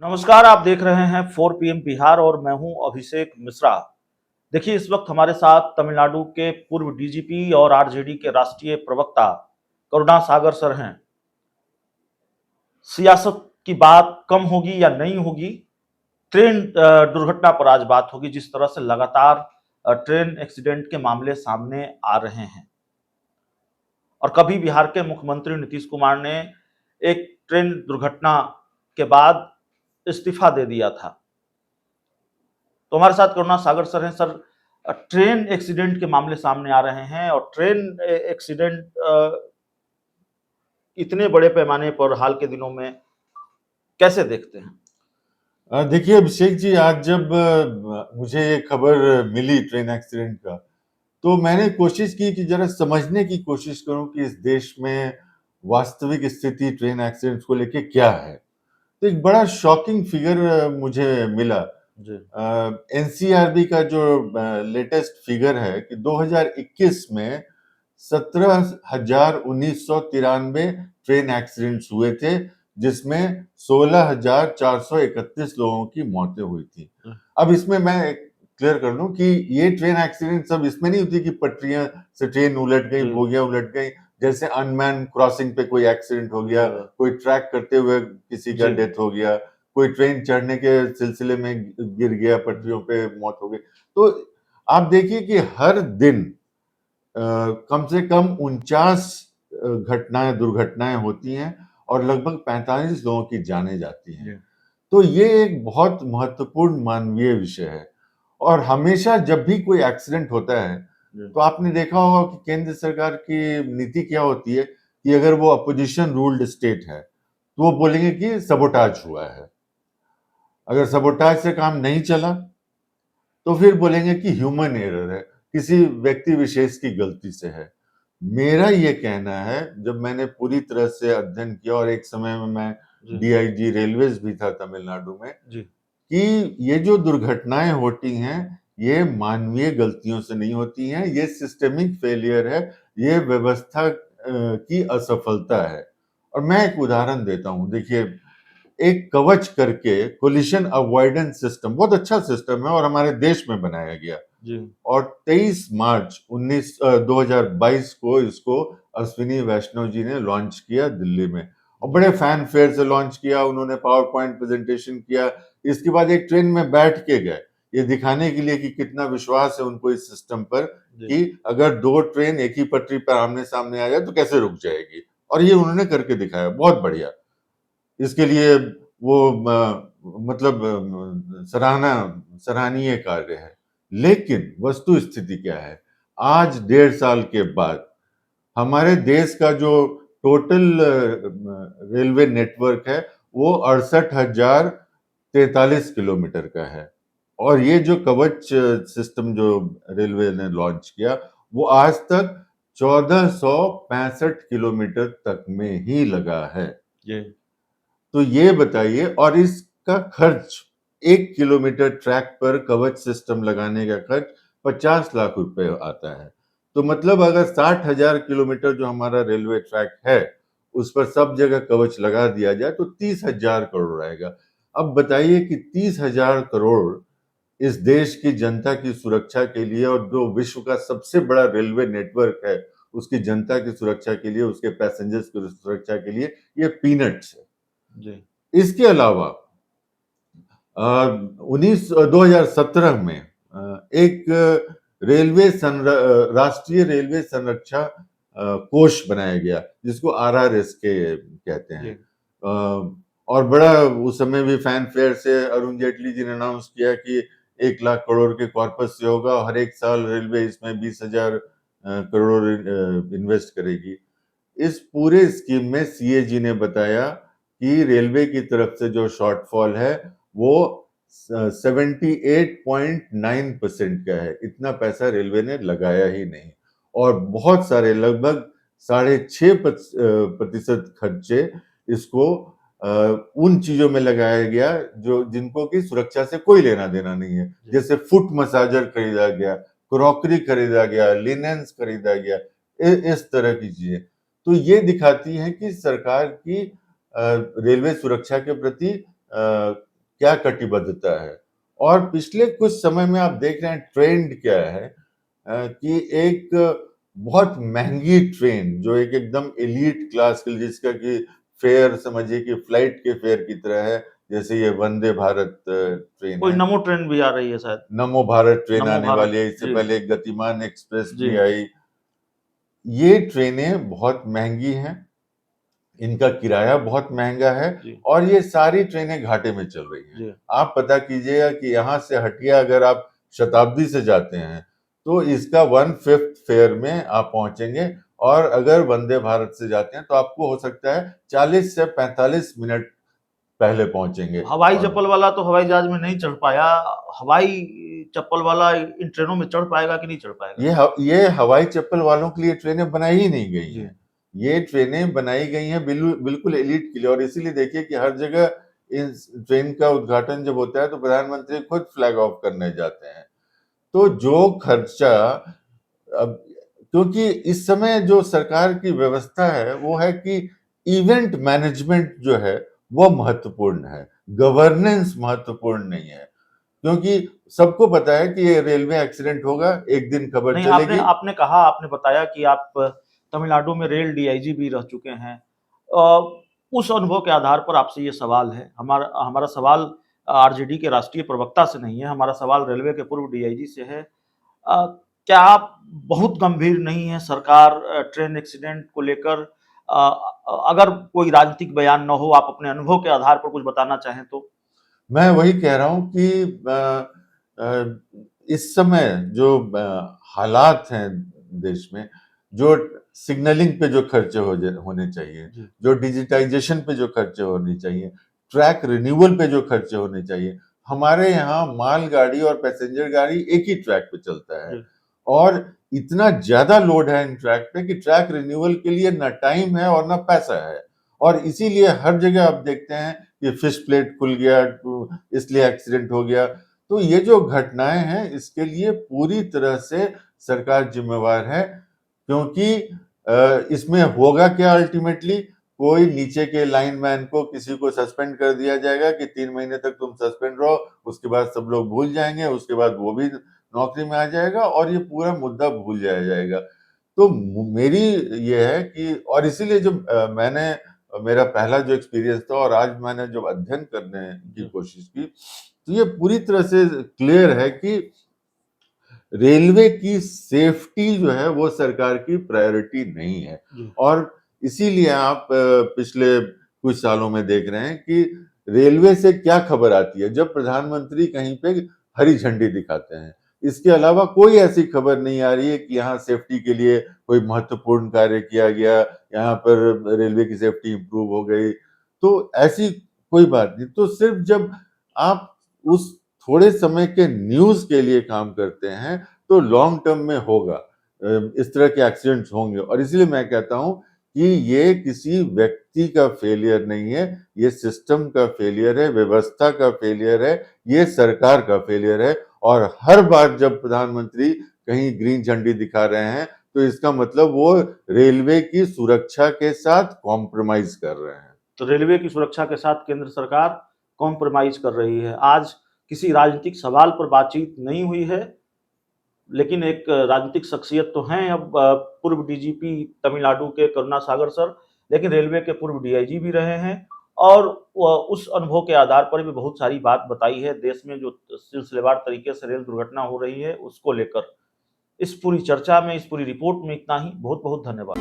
नमस्कार, आप देख रहे हैं 4 पीएम बिहार और मैं हूं अभिषेक मिश्रा। देखिए, इस वक्त हमारे साथ तमिलनाडु के पूर्व डीजीपी और आरजेडी के राष्ट्रीय प्रवक्ता करुणा सागर सर हैं। सियासत की बात कम होगी या नहीं होगी, ट्रेन दुर्घटना पर आज बात होगी। जिस तरह से लगातार ट्रेन एक्सीडेंट के मामले सामने आ रहे हैं और कभी बिहार के मुख्यमंत्री नीतीश कुमार ने एक ट्रेन दुर्घटना के बाद इस्तीफा दे दिया था। तो हमारे साथ करुणा सागर सर हैं। सर, ट्रेन एक्सीडेंट के मामले सामने आ रहे हैं और ट्रेन एक्सीडेंट इतने बड़े पैमाने पर हाल के दिनों में कैसे देखते हैं? देखिए अभिषेक जी, आज जब मुझे ये खबर मिली ट्रेन एक्सीडेंट का, तो मैंने कोशिश की कि जरा समझने की कोशिश करूं कि इस देश में वास्तविक स्थिति ट्रेन एक्सीडेंट्स को लेके क्या है। तो एक बड़ा शॉकिंग फिगर मुझे मिला। जी। एनसीआरबी का जो लेटेस्ट फिगर है कि 2021 में 17,1993 ट्रेन एक्सीडेंट्स हुए थे, जिसमें 16,431 लोगों की मौतें हुई थी। अब इसमें मैं क्लियर कर दूं कि ये ट्रेन एक्सीडेंट सब इसमें नहीं होती कि पटरियां से ट्रेन उलट गई, बोगियां उलट गई। जैसे अनमैन क्रॉसिंग पे कोई एक्सीडेंट हो गया, कोई ट्रैक करते हुए किसी का डेथ हो गया, कोई ट्रेन चढ़ने के सिलसिले में गिर गया, पटरियों पे मौत हो गई। तो आप देखिए कि हर दिन कम से कम 49 घटनाएं, दुर्घटनाएं होती हैं और लगभग 45 लोगों की जानें जाती हैं। तो ये एक बहुत महत्वपूर्ण मानवीय विषय है और हमेशा जब भी कोई एक्सीडेंट होता है तो आपने देखा होगा कि केंद्र सरकार की नीति क्या होती है कि अगर वो अपोजिशन रूल्ड स्टेट है तो वो बोलेंगे कि सबोटाज हुआ है। अगर सबोटाज से काम नहीं चला तो फिर बोलेंगे कि ह्यूमन एरर है, किसी व्यक्ति विशेष की गलती से है। मेरा ये कहना है, जब मैंने पूरी तरह से अध्ययन किया और एक समय में मैं डीआईजी रेलवेज भी था तमिलनाडु में, कि ये जो दुर्घटनाएं होती हैं ये मानवीय गलतियों से नहीं होती हैं, ये सिस्टेमिक फेलियर है, ये व्यवस्था की असफलता है। और मैं एक उदाहरण देता हूं। देखिए, एक कवच करके कोलिशन अवॉइडेंस सिस्टम बहुत अच्छा सिस्टम है और हमारे देश में बनाया गया और 23 मार्च 2022 को इसको अश्विनी वैष्णव जी ने लॉन्च किया दिल्ली में और बड़े फैन फेयर से लॉन्च किया। उन्होंने पावर पॉइंट प्रेजेंटेशन किया। इसके बाद एक ट्रेन में बैठ के गए, ये दिखाने के लिए कि कितना विश्वास है उनको इस सिस्टम पर कि अगर दो ट्रेन एक ही पटरी पर आमने सामने आ जाए तो कैसे रुक जाएगी, और ये उन्होंने करके दिखाया। बहुत बढ़िया। इसके लिए वो मतलब सराहनीय कार्य है। लेकिन वस्तु स्थिति क्या है? आज 1.5 साल के बाद हमारे देश का जो टोटल रेलवे नेटवर्क है वो 68,043 किलोमीटर का है और ये जो कवच सिस्टम जो रेलवे ने लॉन्च किया वो आज तक 1465 किलोमीटर तक में ही लगा है। तो ये बताइए, और इसका खर्च 1 किलोमीटर ट्रैक पर कवच सिस्टम लगाने का खर्च 50 लाख रुपए आता है। तो मतलब अगर 60,000 किलोमीटर जो हमारा रेलवे ट्रैक है उस पर सब जगह कवच लगा दिया जाए तो 30,000 करोड़ आएगा। अब बताइए कि 30,000 करोड़ इस देश की जनता की सुरक्षा के लिए और जो विश्व का सबसे बड़ा रेलवे नेटवर्क है उसकी जनता की सुरक्षा के लिए, उसके पैसेंजर्स की सुरक्षा के लिए, ये पीनट्स है। इसके अलावा 2017 में एक राष्ट्रीय रेलवे संरक्षा कोष बनाया गया जिसको RRSK कहते हैं। और बड़ा उस समय भी फैन फेयर से अरुण जेटली जी ने अनाउंस किया कि 1 लाख करोड़ के कॉर्पस से होगा, हर एक साल रेलवे इसमें 20,000 करोड़ इन्वेस्ट करेगी। इस पूरे स्कीम में CAG ने बताया कि रेलवे की तरफ से जो शॉर्टफॉल है वो 78.9% का है। इतना पैसा रेलवे ने लगाया ही नहीं और बहुत सारे लगभग 6.5% खर्चे इसको उन चीजों में लगाया गया जो जिनको की सुरक्षा से कोई लेना देना नहीं है। जैसे फुट मसाजर खरीदा गया, क्रॉकरी खरीदा गया, लिनेंस खरीदा गया, इस तरह की चीजें। तो ये दिखाती है कि सरकार की रेलवे सुरक्षा के प्रति क्या कटिबद्धता है। और पिछले कुछ समय में आप देख रहे हैं ट्रेंड क्या है, कि एक बहुत महंगी ट्रेन जो एक एकदम एलीट क्लास के लिए, जिसका कि फेयर समझिए कि फ्लाइट के फेयर की तरह है, जैसे ये वंदे भारत ट्रेन कोई है, नमो ट्रेन भी आ रही है शायद। नमो भारत ट्रेन नमो आने भारत, वाली है, इससे जी पहले एक गतिमान एक्सप्रेस जी भी आई। ये ट्रेनें बहुत महंगी हैं, इनका किराया बहुत महंगा है, जी और ये सारी ट्रेनें घाटे में चल रही हैं। जी आप पता कीजिएगा कि यहाँ से हटिया अगर आप शताब्दी से जाते हैं तो इसका 1/5 फेयर में आप पहुंचेंगे, और अगर वंदे भारत से जाते हैं तो आपको हो सकता है 40 से 45 मिनट पहले पहुंचेंगे। हवाई और चप्पल वाला तो हवाई जहाज में नहीं चढ़ पाया, हवाई चप्पल वाला इन ट्रेनों में चढ़ पाएगा कि नहीं चढ़ पाएगा? ये हवाई चप्पल वालों के लिए ट्रेनें बनाई ही नहीं गई जी हैं। ये ट्रेनें बनाई गई हैं बिल्कुल एलीट के लिए, और इसीलिए देखिए कि हर जगह इस ट्रेन का उद्घाटन जब होता है तो प्रधानमंत्री खुद फ्लैग ऑफ करने जाते हैं। तो जो खर्चा अब, क्योंकि इस समय जो सरकार की व्यवस्था है वो है कि इवेंट मैनेजमेंट जो है वो महत्वपूर्ण है, गवर्नेंस महत्वपूर्ण नहीं है। क्योंकि सबको पता है कि ये रेलवे एक्सीडेंट होगा, एक दिन खबर नहीं, आपने चलेगी। आपने कहा, आपने बताया कि आप तमिलनाडु में रेल डीआईजी भी रह चुके हैं। उस अनुभव के आधार पर आपसे ये सवाल है, हमारा हमारा सवाल आरजेडी के राष्ट्रीय प्रवक्ता से नहीं है, हमारा सवाल रेलवे के पूर्व डीआईजी से है। क्या आप बहुत गंभीर नहीं है सरकार ट्रेन एक्सीडेंट को लेकर? अगर कोई राजनीतिक बयान न हो, आप अपने अनुभव के आधार पर कुछ बताना चाहें तो? मैं वही कह रहा हूं कि इस समय जो हालात हैं देश में, जो सिग्नलिंग पे जो खर्चे होने चाहिए, जी जो डिजिटाइजेशन पे जो खर्चे होने चाहिए, ट्रैक रिन्यूअल पे जो खर्चे होने चाहिए, हमारे यहाँ मालगाड़ी और पैसेंजर गाड़ी एक ही ट्रैक पे चलता है, जी और इतना ज्यादा लोड है इन ट्रैक पे कि ट्रैक रिन्यूअल के लिए ना टाइम है और ना पैसा है। और इसीलिए हर जगह आप देखते हैं कि फिश प्लेट खुल गया तो इसलिए एक्सीडेंट हो गया। तो ये जो घटनाएं हैं इसके लिए पूरी तरह से सरकार जिम्मेवार है, क्योंकि इसमें होगा क्या अल्टीमेटली, कोई नीचे के लाइनमैन को किसी को सस्पेंड कर दिया जाएगा कि 3 महीने तक तुम सस्पेंड रहो, उसके बाद सब लोग भूल जाएंगे, उसके बाद वो भी नौकरी में आ जाएगा और ये पूरा मुद्दा भूल जाया जाएगा। तो मेरी ये है कि, और इसीलिए जब मैंने मेरा पहला जो एक्सपीरियंस था और आज मैंने जब अध्ययन करने की जी कोशिश की, तो ये पूरी तरह से क्लियर है कि रेलवे की सेफ्टी जो है वो सरकार की प्रायोरिटी नहीं है। जी और इसीलिए आप पिछले कुछ सालों में देख रहे हैं कि रेलवे से क्या खबर आती है जब प्रधानमंत्री कहीं पे हरी झंडी दिखाते हैं। इसके अलावा कोई ऐसी खबर नहीं आ रही है कि यहाँ सेफ्टी के लिए कोई महत्वपूर्ण कार्य किया गया, यहाँ पर रेलवे की सेफ्टी इंप्रूव हो गई। तो ऐसी कोई बात नहीं। तो सिर्फ जब आप उस थोड़े समय के न्यूज़ के लिए काम करते हैं तो लॉन्ग टर्म में होगा, इस तरह के एक्सीडेंट्स होंगे। और इसलिए मैं कहता हूं कि ये किसी व्यक्ति का फेलियर नहीं है, ये सिस्टम का फेलियर है, व्यवस्था का फेलियर है, ये सरकार का फेलियर है। और हर बार जब प्रधानमंत्री कहीं ग्रीन झंडी दिखा रहे हैं तो इसका मतलब वो रेलवे की सुरक्षा के साथ कॉम्प्रोमाइज कर रहे हैं। तो रेलवे की सुरक्षा के साथ केंद्र सरकार कॉम्प्रोमाइज कर रही है। आज किसी राजनीतिक सवाल पर बातचीत नहीं हुई है, लेकिन एक राजनीतिक शख्सियत तो हैं अब, पूर्व डीजीपी तमिलनाडु के करुणा सागर सर, लेकिन रेलवे के पूर्व डीआईजी भी रहे हैं, और उस अनुभव के आधार पर भी बहुत सारी बात बताई है देश में जो सिलसिलेवार तरीके से रेल दुर्घटना हो रही है उसको लेकर। इस पूरी चर्चा में, इस पूरी रिपोर्ट में इतना ही। बहुत बहुत धन्यवाद।